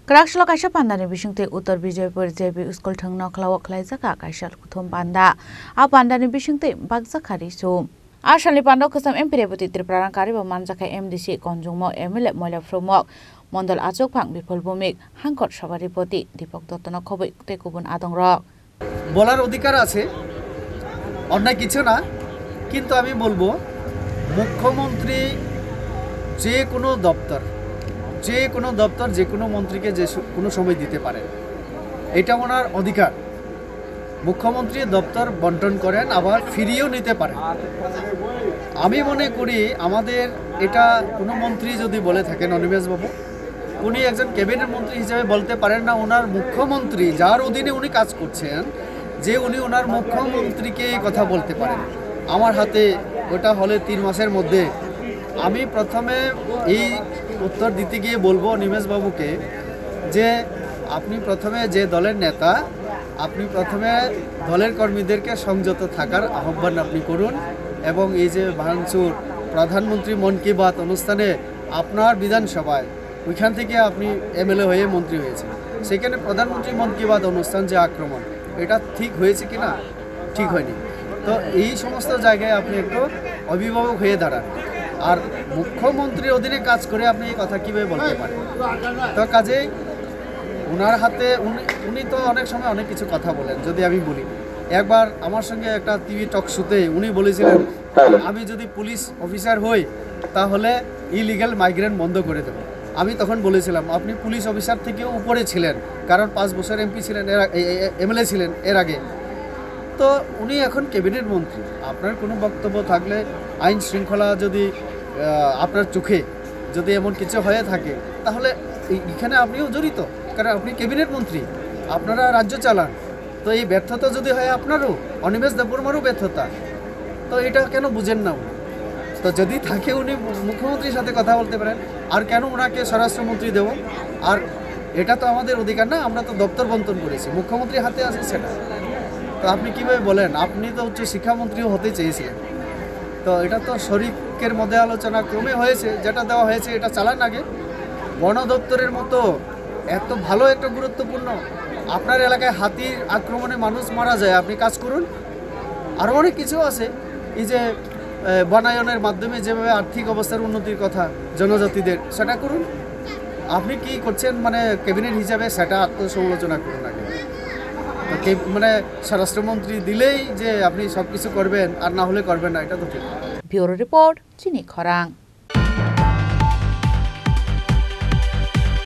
Kerakshalo kaisa pandani bisingte Uttar Bijaypur JB School thangno khlawak khlaijaka kaisa kuthum panda a pandani bisingte bakjakhari su Asali pando kusam MP Deputy Tripura Kari ba manjakai MDC konjungmo MLA Moila Fromok Mondal Achok Phang Bipol Bhumik Hangkot Sabaripoti Deepak Dottono khoboi tekubun adongrok বলার অধিকার আছে অন্য কিছু না কিন্তু আমি বলবো মুখ্যমন্ত্রী যে কোনো দপ্তর যে কোনো মন্ত্রীকে যে কোনো সময় দিতে পারেন এটা ওনার অধিকার মুখ্যমন্ত্রী দপ্তর বন্টন করেন আবার ফিরিয়েও নিতে পারেন আমি মনে করি আমাদের এটা কোনো মন্ত্রী যদি বলে থাকেন অনিমেষ বাবু উনি একজন ক্যাবিনেট মন্ত্রী হিসেবে বলতে পারেন না ওনার মুখ্যমন্ত্রী যার অধীনে উনি কাজ করছেন যে উনি ওনার মুখ্যমন্ত্রীকে কথা বলতে পারেন আমার হাতে ওটা হলে 3 মাসের মধ্যে আমি প্রথমে এই উত্তর দিতে গিয়ে বলবো অনিমেষ বাবুকে যে আপনি প্রথমে যে দলের নেতা আপনি প্রথমে দলের কর্মীদেরকে সংযত থাকার আহ্বান আপনি করুন এবং এই যে ভাঙচুর প্রধানমন্ত্রী মন কি বাত অনুষ্ঠানে আপনার বিধানসভায় ওইখান থেকে আপনি এমএলএ হয়ে মন্ত্রী হয়েছেন সেখানে প্রধানমন্ত্রী মন কি বাত অনুষ্ঠান যে আক্রমণ এটা ঠিক হয়েছে কি না ঠিক হয়নি তো এই সমস্ত জায়গায় আপনি একটু অভিভাবক হয়ে দাঁড়ান আর মুখ্যমন্ত্রীর অধীনে কাজ করে আপনি এই কথা কীভাবে বলতে পারেন তো কাজেই ওনার হাতে উনি তো অনেক সময় অনেক কিছু কথা বলেন যদি আমি বলি একবার আমার সঙ্গে একটা টিভি টক শোতে উনি বলেছিলেন আমি যদি পুলিশ অফিসার হই তাহলে ইলিগাল মাইগ্রেন্ট বন্ধ করে দেব আমি তখন বলেছিলাম আপনি পুলিশ অফিসার থেকেও উপরে ছিলেন কারণ 5 বছর এমপি ছিলেন এমএলএ ছিলেন এর আগে তো উনি এখন ক্যাবিনেট মন্ত্রী আপনার কোনো বক্তব্য থাকলে আইন শৃঙ্খলা যদি আপনার চোখে যদি এমন কিছু হয়ে থাকে তাহলে এখানে আপনিও জড়িত কারণ আপনি ক্যাবিনেট মন্ত্রী আপনারা রাজ্য চালান তো এই ব্যর্থতা যদি হয় আপনারও অনিমেষ দেববর্মারও ব্যর্থতা তো এটা কেন বুঝেন না তো যদি থাকে উনি মুখ্যমন্ত্রীর সাথে কথা বলতে পারেন আর কেন ওনাকে স্বরাষ্ট্রমন্ত্রী দেব আর এটা তো আমাদের অধিকার না আমরা তো দপ্তর বন্টন করেছি মুখ্যমন্ত্রীর হাতে আছে সেটা তো আপনি কীভাবে বলেন আপনি তো উচ্চ শিক্ষামন্ত্রীও হতে চেয়েছিলেন তো এটা তো শরিকের মধ্যে আলোচনা ক্রমে হয়েছে যেটা দেওয়া হয়েছে এটা চালান আগে বন দপ্তরের মতো এত ভালো একটা গুরুত্বপূর্ণ আপনার এলাকায় হাতির আক্রমণে মানুষ মারা যায় আপনি কাজ করুন আরও অনেক কিছু আছে এই যে বনায়নের মাধ্যমে যেভাবে আর্থিক অবস্থার উন্নতির কথা জনজাতিদের সেটা করুন আপনি কি করছেন মানে ক্যাবিনেট হিসাবে সেটা আত্মসমালোচনা করুন আগে মানে স্বরাষ্ট্রমন্ত্রী দিলেই যে আপনি সব কিছু করবেন আর না হলে করবেন না এটা তো ঠিক ব্যুরো রিপোর্ট চিনি খরাং।